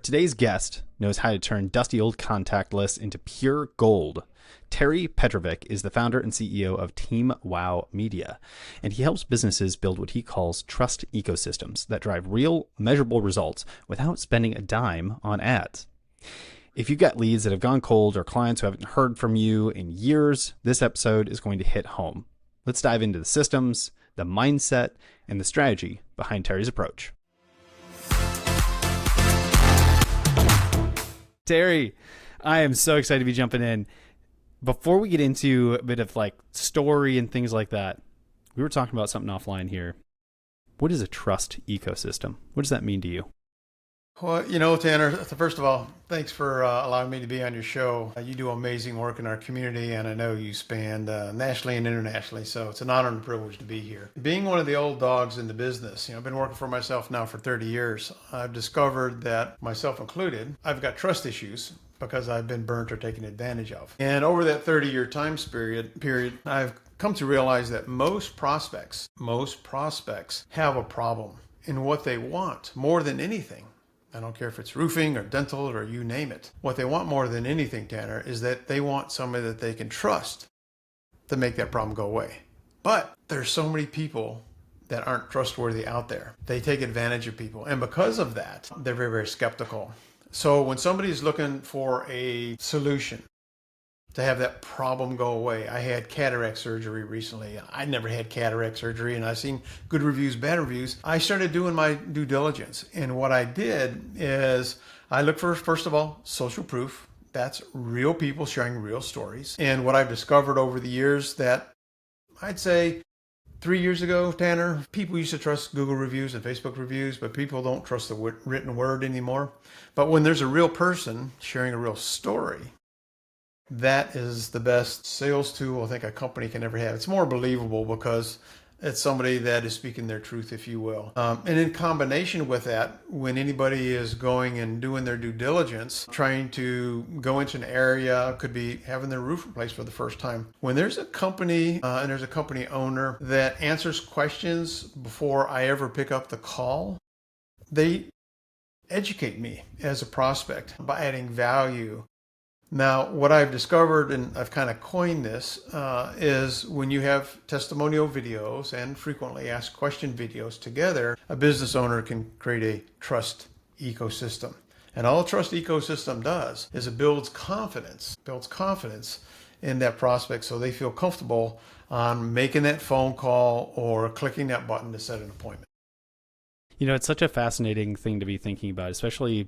Today's guest knows how to turn dusty old contact lists into pure gold. Terry Petrovick is the founder and CEO of Team Wow Media, and he helps businesses build what he calls trust ecosystems that drive real, measurable results without spending a dime on ads. If you've got leads that have gone cold or clients who haven't heard from you in years, this episode is going to hit home. Let's dive into the systems, the mindset, and the strategy behind Terry's approach. Terry, I am so excited to be jumping in. Before we get into a bit of like story and things like that, we were talking about something offline here. What is a trust ecosystem? What does that mean to you? Well, Tanner, first of all, thanks for allowing me to be on your show. You do amazing work in our community, and I know you span nationally and internationally, so it's an honor and a privilege to be here. Being one of the old dogs in the business, I've been working for myself now for 30 years. I've discovered that, myself included, I've got trust issues because I've been burnt or taken advantage of. And over that 30-year time period, I've come to realize that most prospects have a problem in what they want more than anything. I don't care if it's roofing or dental or you name it. What they want more than anything, Tanner, is that they want somebody that they can trust to make that problem go away. But there's so many people that aren't trustworthy out there. They take advantage of people. And because of that, they're very, very skeptical. So when somebody's looking for a solution to have that problem go away, I had cataract surgery recently. I never had cataract surgery, and I've seen good reviews, bad reviews. I started doing my due diligence. And what I did is I looked for, first of all, social proof. That's real people sharing real stories. And what I've discovered over the years that I'd say 3 years ago, Tanner, people used to trust Google reviews and Facebook reviews, but people don't trust the written word anymore. But when there's a real person sharing a real story, that is the best sales tool I think a company can ever have. It's more believable because it's somebody that is speaking their truth, if you will. And in combination with that, when anybody is going and doing their due diligence, trying to go into an area, could be having their roof replaced for the first time. When there's a company and there's a company owner that answers questions before I ever pick up the call, they educate me as a prospect by adding value. Now, what I've discovered, and I've kind of coined this, is when you have testimonial videos and frequently asked question videos together, a business owner can create a trust ecosystem. And all a trust ecosystem does is it builds confidence in that prospect so they feel comfortable on making that phone call or clicking that button to set an appointment. It's such a fascinating thing to be thinking about, especially,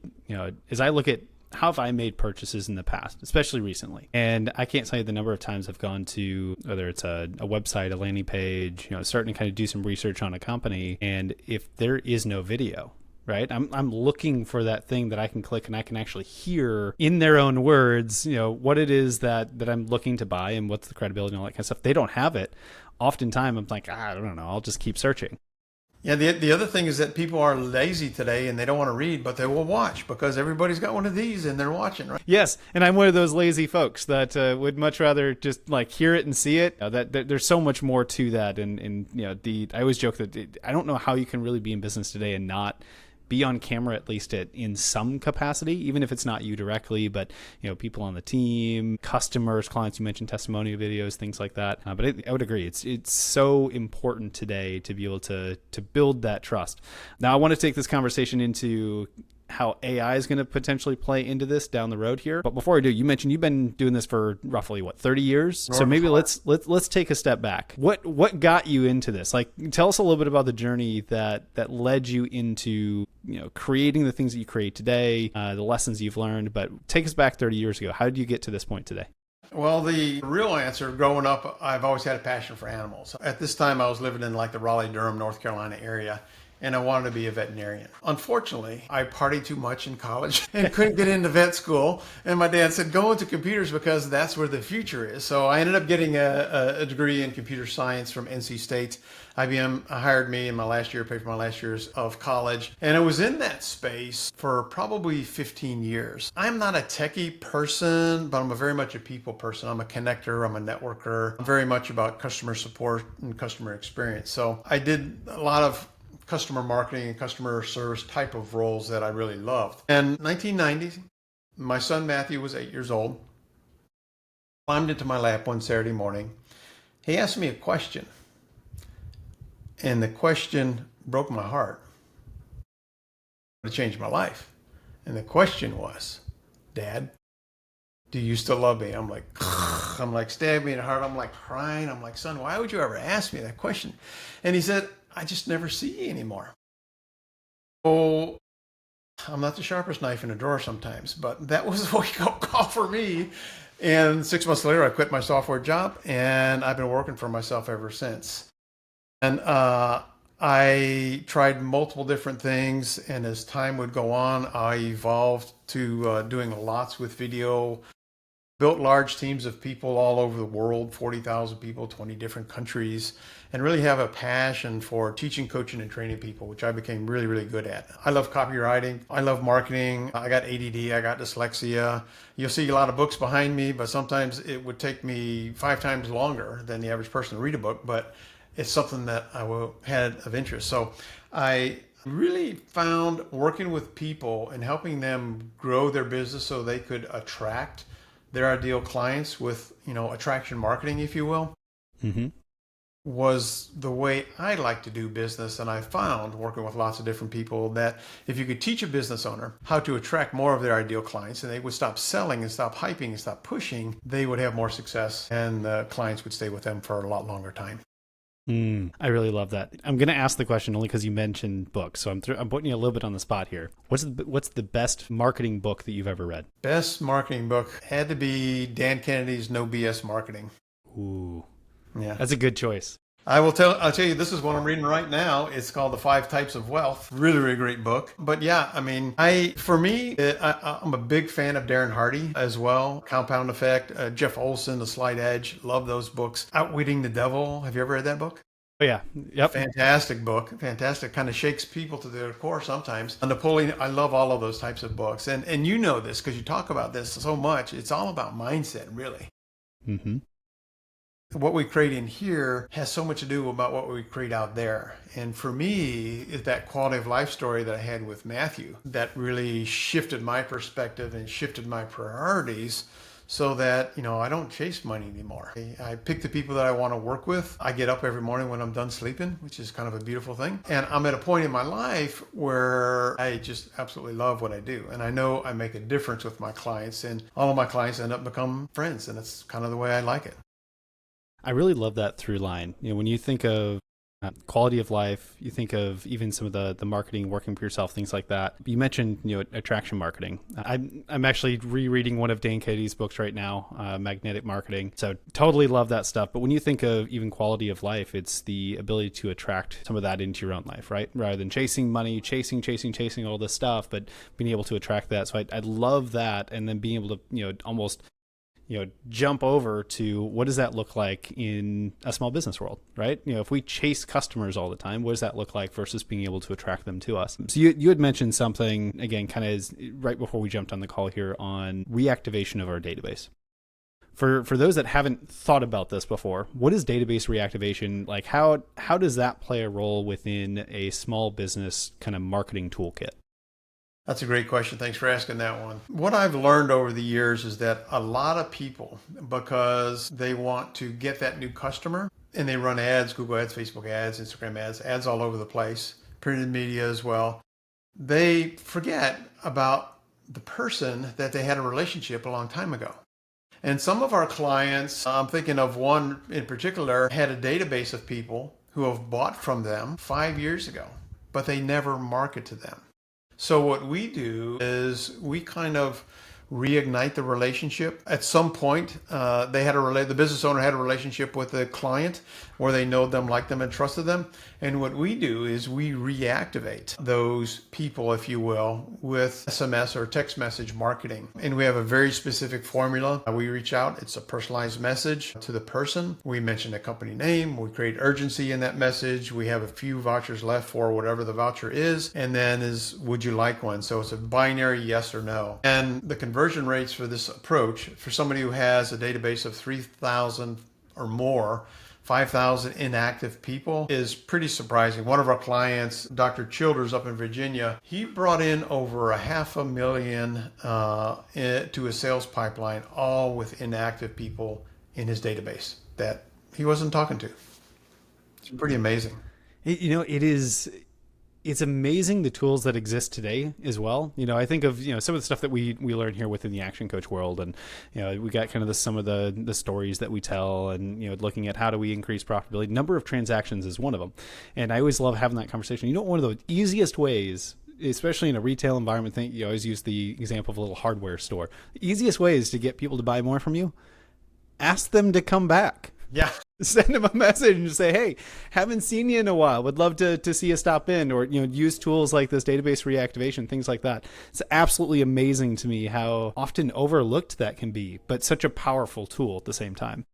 as I look at how have I made purchases in the past, especially recently. And I can't tell you the number of times I've gone to, whether it's a website, a landing page, starting to kind of do some research on a company. And if there is no video, right, I'm looking for that thing that I can click and I can actually hear in their own words, what it is that I'm looking to buy and what's the credibility and all that kind of stuff. They don't have it. Oftentimes I'm like, I don't know, I'll just keep searching. Yeah, the other thing is that people are lazy today and they don't want to read, but they will watch because everybody's got one of these and they're watching, right? Yes, and I'm one of those lazy folks that would much rather just like hear it and see it. That there's so much more to that, and I always joke that I don't know how you can really be in business today and not be on camera, at least in some capacity, even if it's not you directly, but people on the team, customers, clients. You mentioned testimonial videos, things like that. But I would agree, it's so important today to be able to build that trust. Now, I want to take this conversation into how AI is going to potentially play into this down the road here. But before I do, you mentioned you've been doing this for roughly 30 years. So maybe let's take a step back. What got you into this? Like, tell us a little bit about the journey that led you into creating the things that you create today, the lessons you've learned. But take us back 30 years ago. How did you get to this point today? Well, the real answer, growing up, I've always had a passion for animals. At this time, I was living in like the Raleigh-Durham, North Carolina area, and I wanted to be a veterinarian. Unfortunately, I partied too much in college and couldn't get into vet school. And my dad said, go into computers because that's where the future is. So I ended up getting a degree in computer science from NC State. IBM hired me in my last year, paid for my last years of college. And I was in that space for probably 15 years. I'm not a techie person, but I'm very much a people person. I'm a connector, I'm a networker. I'm very much about customer support and customer experience. So I did a lot of customer marketing and customer service type of roles that I really loved. And 1990, my son Matthew was 8 years old, climbed into my lap one Saturday morning. He asked me a question, and the question broke my heart. It changed my life. And the question was, Dad, do you still love me? I'm like, stab me in the heart. I'm like crying. I'm like, son, why would you ever ask me that question? And he said, I just never see you anymore. Oh, I'm not the sharpest knife in a drawer sometimes, but that was a wake-up call for me. And 6 months later, I quit my software job, and I've been working for myself ever since. And I tried multiple different things, and as time would go on, I evolved to doing lots with video, built large teams of people all over the world, 40,000 people, 20 different countries, and really have a passion for teaching, coaching, and training people, which I became really, really good at. I love copywriting. I love marketing. I got ADD. I got dyslexia. You'll see a lot of books behind me, but sometimes it would take me 5 times longer than the average person to read a book, but it's something that I had of interest. So I really found working with people and helping them grow their business so they could attract their ideal clients with, attraction marketing, if you will, was the way I like to do business. And I found, working with lots of different people, that if you could teach a business owner how to attract more of their ideal clients, and they would stop selling and stop hyping and stop pushing, they would have more success, and the clients would stay with them for a lot longer time. I really love that. I'm going to ask the question only because you mentioned books, so I'm putting you a little bit on the spot here. What's the best marketing book that you've ever read? Best marketing book had to be Dan Kennedy's No BS Marketing. Ooh, yeah, that's a good choice. I'll tell you, this is what I'm reading right now. It's called The 5 Types of Wealth. Really, really great book. But yeah, I mean, I'm a big fan of Darren Hardy as well. Compound Effect, Jeff Olson, The Slight Edge. Love those books. Outwitting the Devil. Have you ever read that book? Oh yeah. Yep. Fantastic book. Fantastic. Kind of shakes people to their core sometimes. Napoleon, I love all of those types of books. And you know this because you talk about this so much. It's all about mindset, really. Mm-hmm. What we create in here has so much to do about what we create out there. And for me, is that quality of life story that I had with Matthew that really shifted my perspective and shifted my priorities so that, I don't chase money anymore. I pick the people that I want to work with. I get up every morning when I'm done sleeping, which is kind of a beautiful thing. And I'm at a point in my life where I just absolutely love what I do. And I know I make a difference with my clients, and all of my clients end up becoming friends. And it's kind of the way I like it. I really love that through line. When you think of quality of life, you think of even some of the marketing, working for yourself, things like that. You mentioned, attraction marketing. I'm actually rereading one of Dan Kennedy's books right now, Magnetic Marketing. So totally love that stuff. But when you think of even quality of life, it's the ability to attract some of that into your own life, right? Rather than chasing money, chasing all this stuff, but being able to attract that. So I love that. And then being able to, almost jump over to what does that look like in a small business world, right? If we chase customers all the time, what does that look like versus being able to attract them to us? So you had mentioned something, again, kind of right before we jumped on the call here on reactivation of our database. For those that haven't thought about this before, what is database reactivation? Like how does that play a role within a small business kind of marketing toolkit? That's a great question. Thanks for asking that one. What I've learned over the years is that a lot of people, because they want to get that new customer, and they run ads, Google ads, Facebook ads, Instagram ads all over the place, printed media as well, they forget about the person that they had a relationship a long time ago. And some of our clients, I'm thinking of one in particular, had a database of people who have bought from them 5 years ago, but they never market to them. So what we do is we kind of reignite the relationship. At some point, the business owner had a relationship with the client where they know them, like them, and trusted them. And what we do is we reactivate those people, if you will, with SMS or text message marketing. And we have a very specific formula. We reach out. It's a personalized message to the person. We mention the company name. We create urgency in that message. We have a few vouchers left for whatever the voucher is. And then would you like one? So it's a binary yes or no. And the conversion rates for this approach, for somebody who has a database of 3,000 or more, 5,000 inactive people is pretty surprising. One of our clients, Dr. Childers up in Virginia, he brought in over $500,000 to a sales pipeline, all with inactive people in his database that he wasn't talking to. It's pretty amazing. It's amazing the tools that exist today as well. I think of, some of the stuff that we learn here within the action coach world. And, we got kind of some of the stories that we tell and, looking at how do we increase profitability. Number of transactions is one of them. And I always love having that conversation. One of the easiest ways, especially in a retail environment, you always use the example of a little hardware store. The easiest way is to get people to buy more from you. Ask them to come back. Yeah. Send them a message and say, hey, haven't seen you in a while. Would love to see you stop in, or, use tools like this database reactivation, things like that. It's absolutely amazing to me how often overlooked that can be, but such a powerful tool at the same time.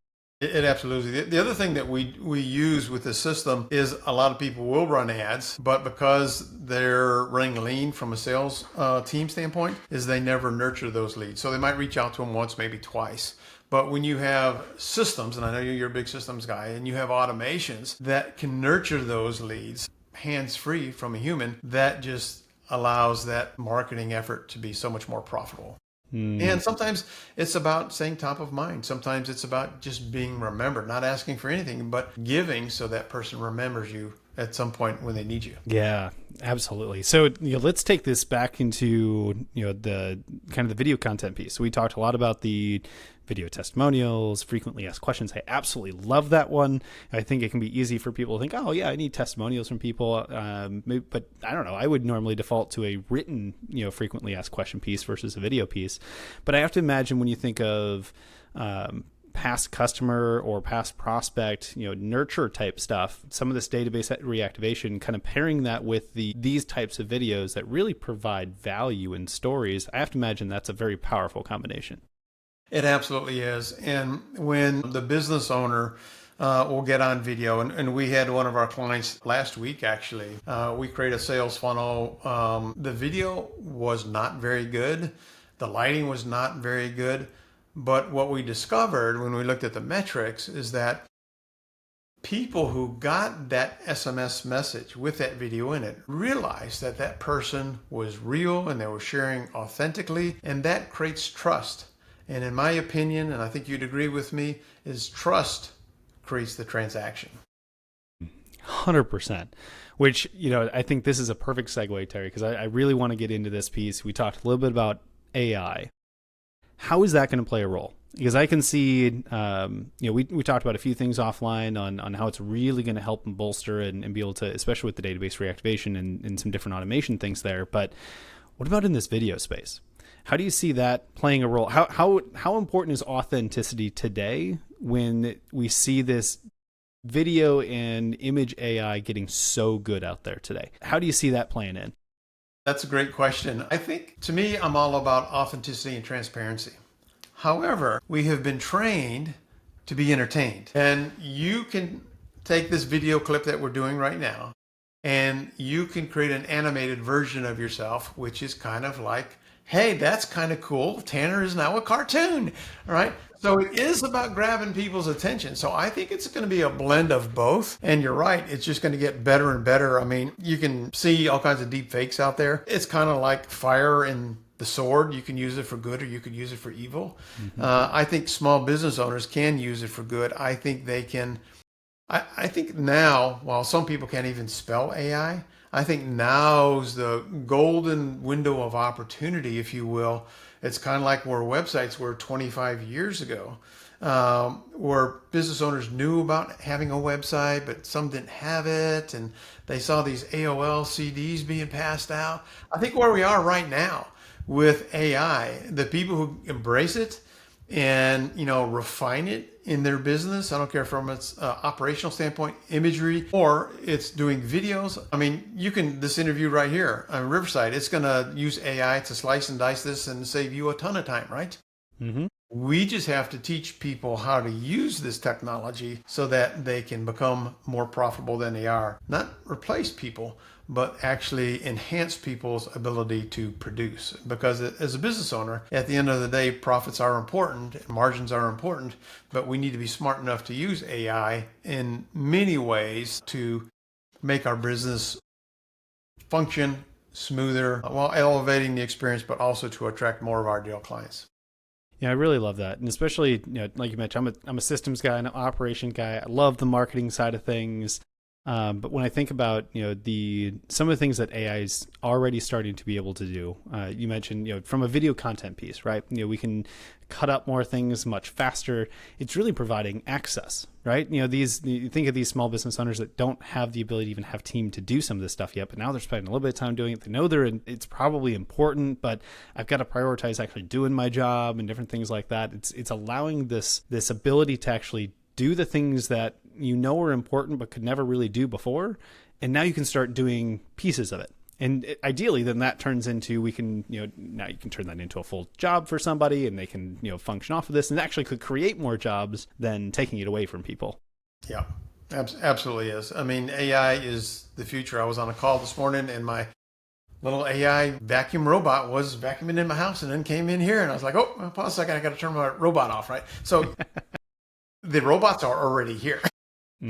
It absolutely. The other thing that we use with this system is a lot of people will run ads, but because they're running lean from a sales team standpoint, is they never nurture those leads. So they might reach out to them once, maybe twice. But when you have systems, and I know you're a big systems guy, and you have automations that can nurture those leads hands-free from a human, that just allows that marketing effort to be so much more profitable. And sometimes it's about staying top of mind. Sometimes it's about just being remembered, not asking for anything, but giving so that person remembers you at some point when they need you. Yeah, absolutely. So let's take this back into the kind of the video content piece. So we talked a lot about the video testimonials, frequently asked questions. I absolutely love that one. I think it can be easy for people to think, oh yeah, I need testimonials from people. But I don't know. I would normally default to a written, frequently asked question piece versus a video piece. But I have to imagine when you think of past customer or past prospect, nurture type stuff, some of this database reactivation, kind of pairing that with these types of videos that really provide value and stories, I have to imagine that's a very powerful combination. It absolutely is. And when the business owner will get on video, and we had one of our clients last week, actually, we created a sales funnel. The video was not very good. The lighting was not very good. But what we discovered when we looked at the metrics is that people who got that SMS message with that video in it realized that that person was real and they were sharing authentically, and that creates trust. And in my opinion, and I think you'd agree with me, is trust creates the transaction. 100%. Which, I think this is a perfect segue, Terry, because I really want to get into this piece. We talked a little bit about AI. How is that going to play a role? Because I can see, we talked about a few things offline on how it's really going to help and bolster and be able to, especially with the database reactivation and some different automation things there. But what about in this video space? How do you see that playing a role? How important is authenticity today when we see this video and image AI getting so good out there today? How do you see that playing in? That's a great question. I think, to me, I'm all about authenticity and transparency. However, we have been trained to be entertained. And you can take this video clip that we're doing right now, and you can create an animated version of yourself, which is kind of like, hey, that's kind of cool. Tanner is now a cartoon, all right? So it is about grabbing people's attention. So I think it's going to be a blend of both. And you're right, it's just going to get better and better. I mean, you can see all kinds of deep fakes out there. It's kind of like fire and the sword. You can use it for good or you could use it for evil. I think small business owners can use it for good. I think they can. I think now, while some people can't even spell AI, I think now's the golden window of opportunity, if you will. It's kind of like where websites were 25 years ago, where business owners knew about having a website, but some didn't have it, and they saw these AOL CDs being passed out. I think where we are right now with AI, the people who embrace it and refine it in their business, I don't care from its operational standpoint, imagery, or it's doing videos. I mean, this interview right here on Riverside, it's going to use AI to slice and dice this and save you a ton of time, right? Mm-hmm. We just have to teach people how to use this technology so that they can become more profitable than they are. Not replace people, but actually enhance people's ability to produce. Because as a business owner, at the end of the day, profits are important, margins are important, but we need to be smart enough to use AI in many ways to make our business function smoother while elevating the experience, but also to attract more of our ideal clients. Yeah, I really love that. And especially, like you mentioned, I'm a systems guy, an operation guy. I love the marketing side of things. But when I think about, some of the things that AI is already starting to be able to do, you mentioned, from a video content piece, right? We can cut up more things much faster. It's really providing access, right? You think of these small business owners that don't have the ability to even have team to do some of this stuff yet, but now they're spending a little bit of time doing it. They know it's probably important, but I've got to prioritize actually doing my job and different things like that. It's allowing this ability to actually do the things that are important but could never really do before, and now you can start doing pieces of it. And ideally, then that turns into now you can turn that into a full job for somebody, and they can function off of this, and actually could create more jobs than taking it away from people. Yeah, absolutely is. I mean, AI is the future. I was on a call this morning, and my little AI vacuum robot was vacuuming in my house, and then came in here, and I was like, oh, pause a second, I got to turn my robot off, right? So the robots are already here.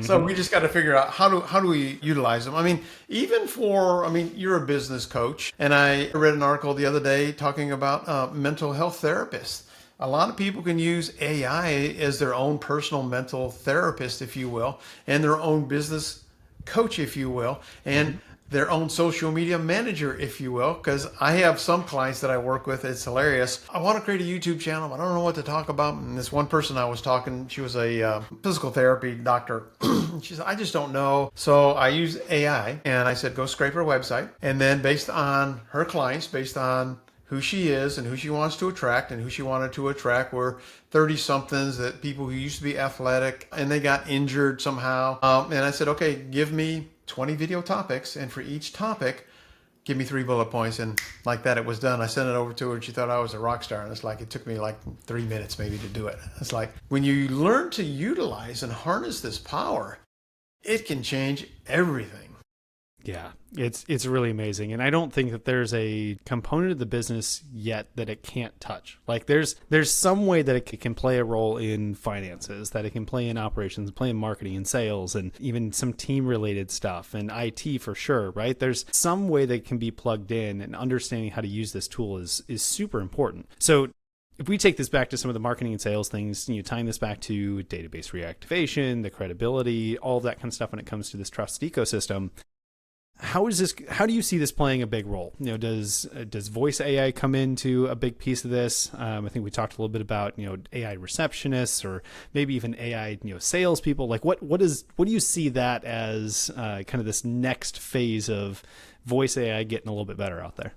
So we just got to figure out how do we utilize them. I mean, you're a business coach, and I read an article the other day talking about mental health therapists. A lot of people can use AI as their own personal mental therapist, if you will, and their own business coach, if you will, and their own social media manager, if you will, because I have some clients that I work with. It's hilarious. I want to create a YouTube channel, but I don't know what to talk about. And this one person I was talking, she was a physical therapy doctor. She said, I just don't know. So I used AI, and I said, go scrape her website. And then based on her clients, based on who she is and who she wants to attract, and who she wanted to attract were 30-somethings, that people who used to be athletic and they got injured somehow. And I said, okay, give me 20 video topics, and for each topic, give me 3 bullet points. And like that, it was done. I sent it over to her, and she thought I was a rock star. And it's like, it took me like 3 minutes maybe to do it. It's like, when you learn to utilize and harness this power, it can change everything. Yeah, it's really amazing. And I don't think that there's a component of the business yet that it can't touch. Like there's some way that it can play a role in finances, that it can play in operations, play in marketing and sales, and even some team related stuff, and IT for sure, right? There's some way that it can be plugged in, and understanding how to use this tool is super important. So if we take this back to some of the marketing and sales things, tying this back to database reactivation, the credibility, all of that kind of stuff when it comes to this trust ecosystem, how do you see this playing a big role? Does voice AI come into a big piece of this? I think we talked a little bit about, AI receptionists, or maybe even AI, salespeople. Like what do you see that as kind of this next phase of voice AI getting a little bit better out there?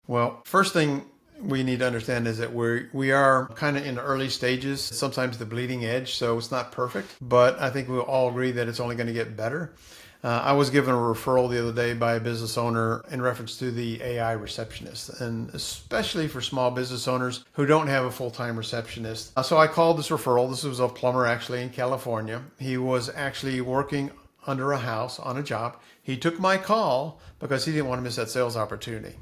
Well, first thing we need to understand is that we are kind of in the early stages, sometimes the bleeding edge, so it's not perfect, but I think we'll all agree that it's only going to get better. I was given a referral the other day by a business owner in reference to the AI receptionist, and especially for small business owners who don't have a full-time receptionist. So I called this referral. This was a plumber actually in California. He was actually working under a house on a job. He took my call because he didn't want to miss that sales opportunity.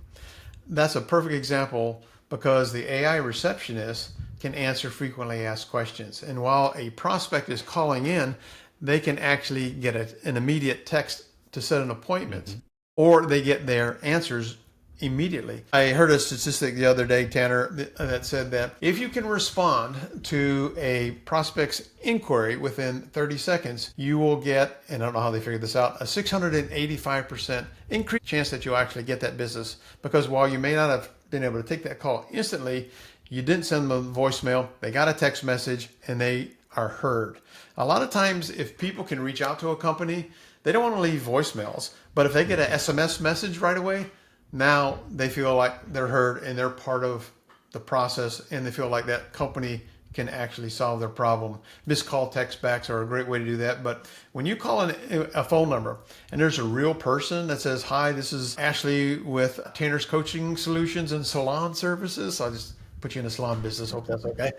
That's a perfect example, because the AI receptionist can answer frequently asked questions. And while a prospect is calling in, they can actually get an immediate text to set an appointment, or they get their answers immediately. I heard a statistic the other day, Tanner, that said that if you can respond to a prospect's inquiry within 30 seconds, you will get, and I don't know how they figured this out, a 685% increased chance that you'll actually get that business. Because while you may not have been able to take that call instantly, you didn't send them a voicemail, they got a text message, and they are heard. A lot of times, if people can reach out to a company, they don't want to leave voicemails, but if they get an SMS message right away, now they feel like they're heard and they're part of the process, and they feel like that company can actually solve their problem. Missed call text backs are a great way to do that. But when you call a phone number and there's a real person that says, hi, this is Ashley with Tanner's Coaching Solutions and Salon Services. So I'll just put you in the salon business. Hope that's okay.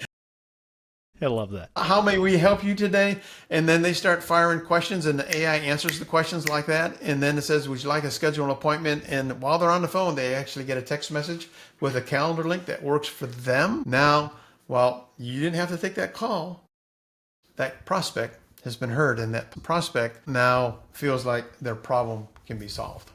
I love that. How may we help you today? And then they start firing questions and the AI answers the questions like that. And then it says, would you like to schedule an appointment? And while they're on the phone, they actually get a text message with a calendar link that works for them. Now, while you didn't have to take that call, that prospect has been heard, and that prospect now feels like their problem can be solved.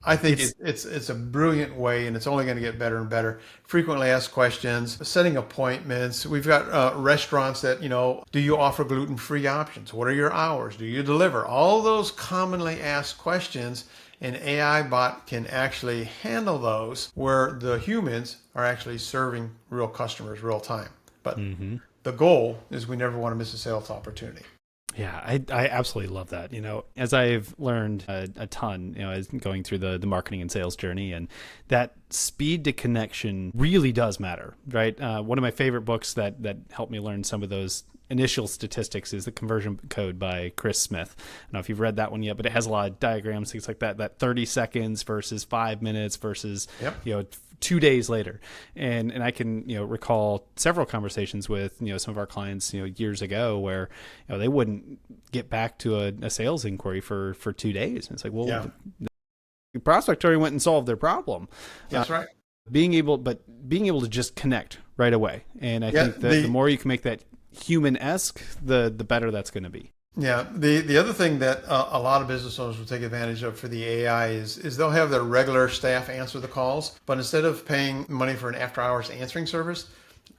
I think it's a brilliant way, and it's only going to get better and better. Frequently asked questions, setting appointments. We've got restaurants that, do you offer gluten-free options? What are your hours? Do you deliver? All those commonly asked questions, an AI bot can actually handle those where the humans are actually serving real customers real time. But the goal is we never want to miss a sales opportunity. Yeah, I absolutely love that. As I've learned a ton, as going through the marketing and sales journey, and that speed to connection really does matter, right? One of my favorite books that helped me learn some of those initial statistics is The Conversion Code by Chris Smith. I don't know if you've read that one yet, but it has a lot of diagrams, things like that 30 seconds versus 5 minutes versus, 2 days later. And I can, recall several conversations with, some of our clients, years ago where, they wouldn't get back to a sales inquiry for 2 days. And it's like, well, the prospect already went and solved their problem. That's right. Being able to just connect right away. And I think that the more you can make that human-esque, the better that's going to be. Yeah. The other thing that a lot of business owners will take advantage of for the AI is they'll have their regular staff answer the calls, but instead of paying money for an after-hours answering service,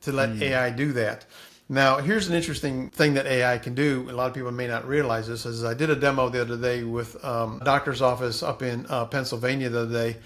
to let AI do that. Now, here's an interesting thing that AI can do. A lot of people may not realize this. Is I did a demo the other day with a doctor's office up in Pennsylvania the other day,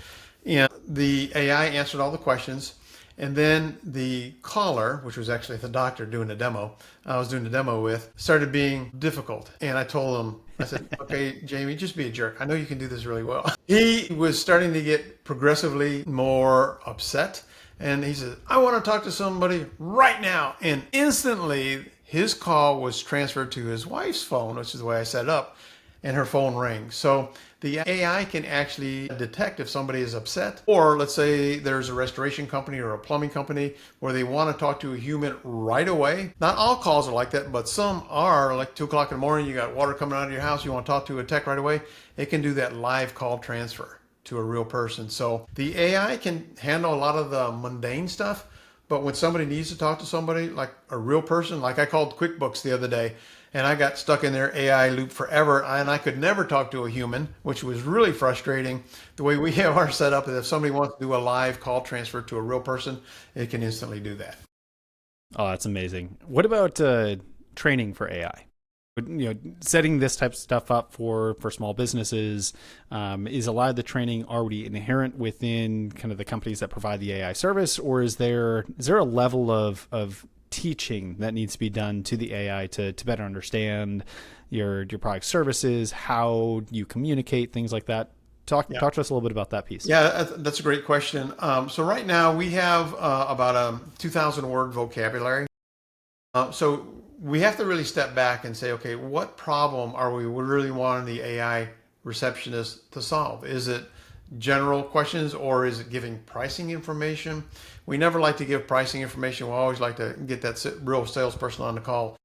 and the AI answered all the questions. And then the caller, which was actually the doctor doing the demo, I was doing the demo with, started being difficult. And I told him, I said, okay, Jamie, just be a jerk. I know you can do this really well. He was starting to get progressively more upset. And he said, I want to talk to somebody right now. And instantly his call was transferred to his wife's phone, which is the way I set it up, and her phone rang. So the AI can actually detect if somebody is upset, or let's say there's a restoration company or a plumbing company where they want to talk to a human right away. Not all calls are like that, but some are. Like 2 o'clock in the morning, you got water coming out of your house, you want to talk to a tech right away. It can do that live call transfer to a real person. So the AI can handle a lot of the mundane stuff, but when somebody needs to talk to somebody like a real person, like I called QuickBooks the other day, and I got stuck in their AI loop forever, and I could never talk to a human, which was really frustrating. The way we have our setup is if somebody wants to do a live call transfer to a real person, it can instantly do that. Oh, that's amazing. What about training for AI? Setting this type of stuff up for small businesses, is a lot of the training already inherent within kind of the companies that provide the AI service, or is there a level of teaching that needs to be done to the AI to better understand your product services, how you communicate, things like that? Talk to us a little bit about that piece. Yeah, that's a great question. So right now we have about a 2,000 word vocabulary. So we have to really step back and say, okay, what problem are we really wanting the AI receptionist to solve? Is it general questions, or is it giving pricing information? We never like to give pricing information. We always like to get that real salesperson on the call.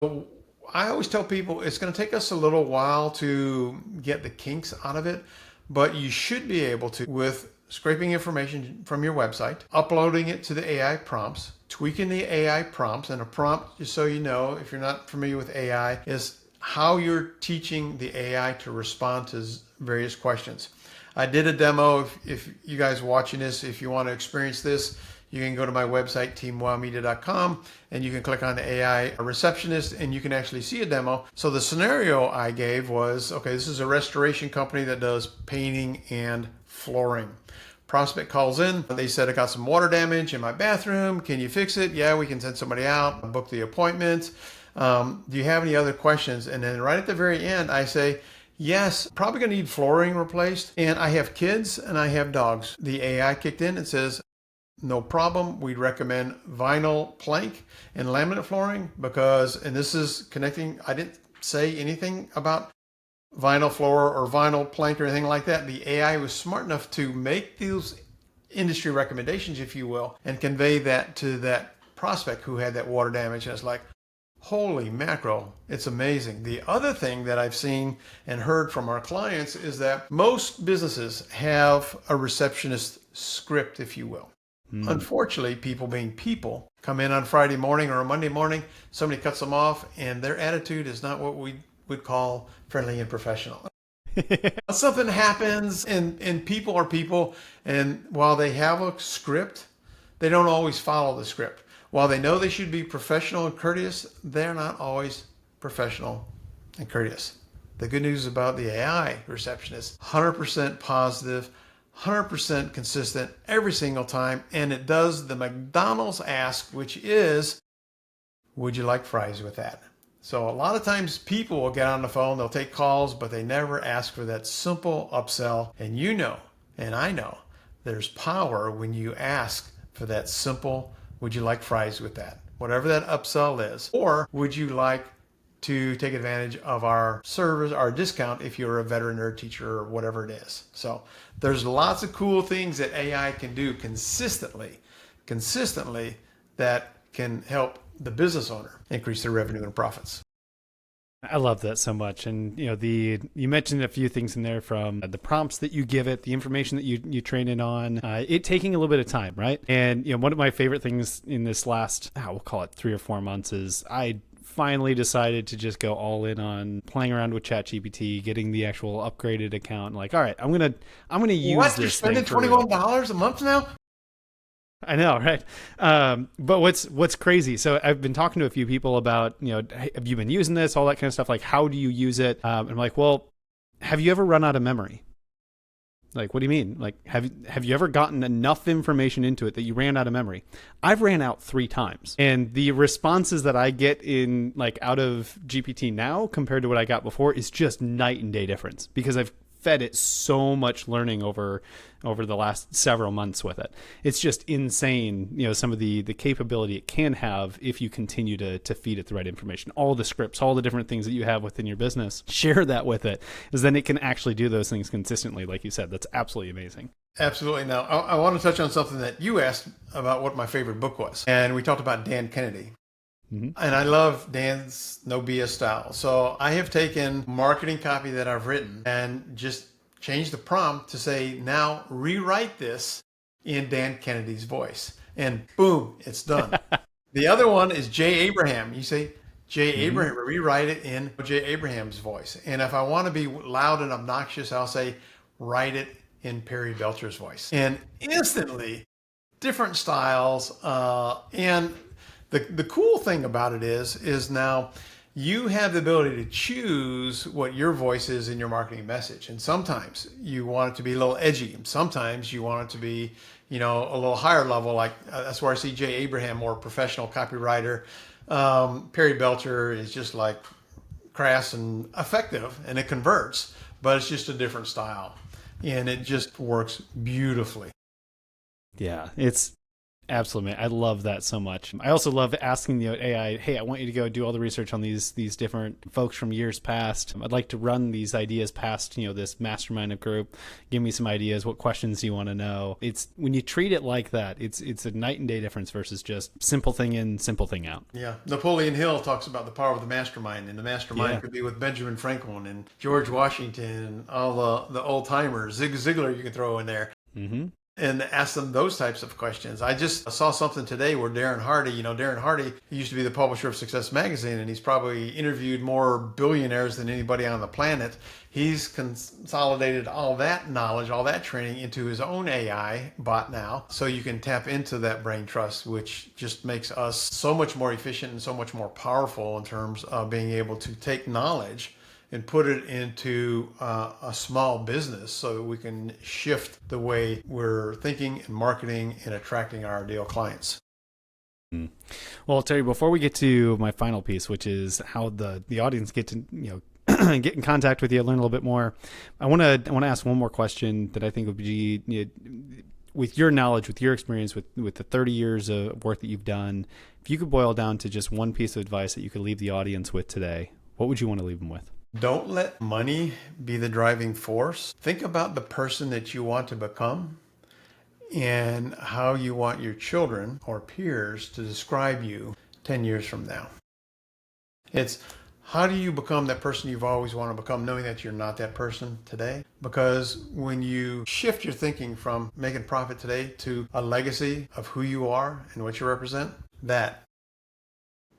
But I always tell people it's going to take us a little while to get the kinks out of it, but you should be able to, with scraping information from your website, uploading it to the AI prompts, tweaking the AI prompts. And a prompt, just so you know, if you're not familiar with AI, is how you're teaching the AI to respond to various questions. I did a demo. If you guys watching this, if you want to experience this, you can go to my website, teamwowmedia.com, and you can click on the AI Receptionist, and you can actually see a demo. So the scenario I gave was, okay, this is a restoration company that does painting and flooring. Prospect calls in. They said, I got some water damage in my bathroom. Can you fix it? Yeah, we can send somebody out, book the appointment. Do you have any other questions? And then right at the very end, I say, yes, probably going to need flooring replaced. And I have kids and I have dogs. The AI kicked in and says, no problem. We'd recommend vinyl plank and laminate flooring because, and this is connecting, I didn't say anything about vinyl floor or vinyl plank or anything like that. The AI was smart enough to make those industry recommendations, if you will, and convey that to that prospect who had that water damage. And it's like, holy mackerel, it's amazing. The other thing that I've seen and heard from our clients is that most businesses have a receptionist script, if you will. Unfortunately, people being people come in on Friday morning or a Monday morning, somebody cuts them off, and their attitude is not what we would call friendly and professional. Something happens, and people are people, and while they have a script, they don't always follow the script. While they know they should be professional and courteous, they're not always professional and courteous. The good news about the AI receptionist, 100% positive, 100% consistent every single time, and it does the McDonald's ask, which is, would you like fries with that? So a lot of times people will get on the phone, they'll take calls, but they never ask for that simple upsell. And you know, and I know, there's power when you ask for that simple, would you like fries with that? Whatever that upsell is. Or would you like to take advantage of our service, our discount if you're a veteran or a teacher or whatever it is. So there's lots of cool things that AI can do consistently that can help the business owner increase their revenue and profits. I love that so much. And, you mentioned a few things in there, from the prompts that you give it, the information that you train it on, it taking a little bit of time, right? And, one of my favorite things in this last, we'll call it 3 or 4 months, is I finally decided to just go all in on playing around with ChatGPT, getting the actual upgraded account. Like, all right, I'm gonna use what? this. You're spending $21 a month now? I know, right? But what's crazy? So I've been talking to a few people about, hey, have you been using this, all that kind of stuff? Like, how do you use it? I'm like, well, have you ever run out of memory? Like, what do you mean? Like, have you ever gotten enough information into it that you ran out of memory? I've ran out 3 times. And the responses that I get in, like, out of GPT now compared to what I got before is just night and day difference, because I've fed it so much learning over the last several months with it. It's just insane, some of the capability it can have if you continue to feed it the right information. All the scripts, all the different things that you have within your business, share that with it, because then it can actually do those things consistently. Like you said, that's absolutely amazing. Absolutely. Now, I want to touch on something that you asked about, what my favorite book was. And we talked about Dan Kennedy. And I love Dan's no BS style. So I have taken marketing copy that I've written and just changed the prompt to say, now rewrite this in Dan Kennedy's voice. And boom, it's done. The other one is Jay Abraham. You say, Jay Abraham, rewrite it in Jay Abraham's voice. And if I want to be loud and obnoxious, I'll say, write it in Perry Belcher's voice. And instantly, different styles. And the cool thing about it is now you have the ability to choose what your voice is in your marketing message. And sometimes you want it to be a little edgy. And sometimes you want it to be, a little higher level. Like that's where I see Jay Abraham, more professional copywriter. Perry Belcher is just like crass and effective, and it converts, but it's just a different style. And it just works beautifully. Yeah, it's absolutely. I love that so much. I also love asking the AI, hey, I want you to go do all the research on these different folks from years past. I'd like to run these ideas past, this mastermind group. Give me some ideas. What questions do you want to know? It's when you treat it like that, it's a night and day difference versus just simple thing in, simple thing out. Yeah. Napoleon Hill talks about the power of the mastermind, and the mastermind could be with Benjamin Franklin and George Washington and all the old timers. Zig Ziglar you can throw in there. And ask them those types of questions. I just saw something today where Darren Hardy, he used to be the publisher of Success Magazine, and he's probably interviewed more billionaires than anybody on the planet. He's consolidated all that knowledge, all that training into his own AI bot now. So you can tap into that brain trust, which just makes us so much more efficient and so much more powerful in terms of being able to take knowledge and put it into a small business so that we can shift the way we're thinking and marketing and attracting our ideal clients. Well, Terry, before we get to my final piece, which is how the audience get to get in contact with you, learn a little bit more, I want to ask one more question that I think would be, with your knowledge, with your experience, with the 30 years of work that you've done, if you could boil down to just one piece of advice that you could leave the audience with today, what would you want to leave them with? Don't let money be the driving force. Think about the person that you want to become in how you want your children or peers to describe you 10 years from now. It's how do you become that person you've always wanted to become, knowing that you're not that person today? Because when you shift your thinking from making profit today to a legacy of who you are and what you represent, that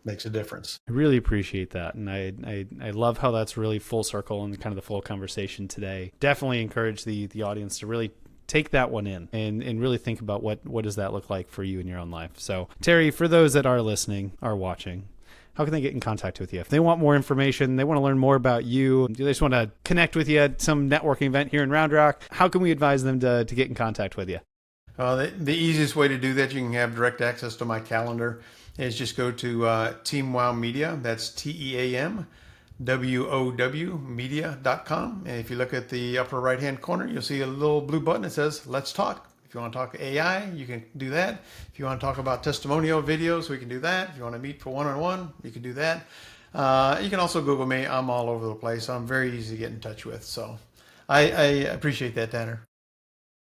makes a difference. I really appreciate that. And I love how that's really full circle and kind of the full conversation today. Definitely encourage the audience to really take that one in and really think about what does that look like for you in your own life. So Terry, for those that are listening, are watching, how can they get in contact with you? If they want more information, they want to learn more about you, they just want to connect with you at some networking event here in Round Rock, how can we advise them to get in contact with you? The easiest way to do that, you can have direct access to my calendar, is just go to Team Wow Media. That's TEAMWOW media.com. And if you look at the upper right-hand corner, you'll see a little blue button that says, Let's Talk. If you want to talk AI, you can do that. If you want to talk about testimonial videos, we can do that. If you want to meet for one-on-one, you can do that. You can also Google me. I'm all over the place. I'm very easy to get in touch with. So I appreciate that, Tanner.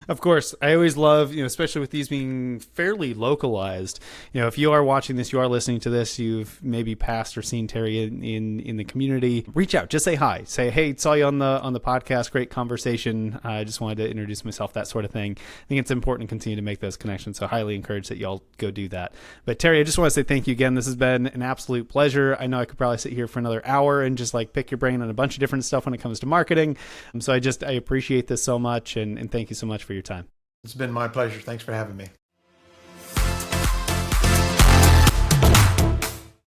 Of course, I always love, especially with these being fairly localized, if you are watching this, you are listening to this, you've maybe passed or seen Terry in the community, reach out, just say hi, say, hey, saw you on the podcast, great conversation. I just wanted to introduce myself, that sort of thing. I think it's important to continue to make those connections. So highly encourage that y'all go do that. But Terry, I just want to say thank you again. This has been an absolute pleasure. I know I could probably sit here for another hour and just pick your brain on a bunch of different stuff when it comes to marketing. So I appreciate this so much and thank you so much for your time. It's been my pleasure. Thanks for having me.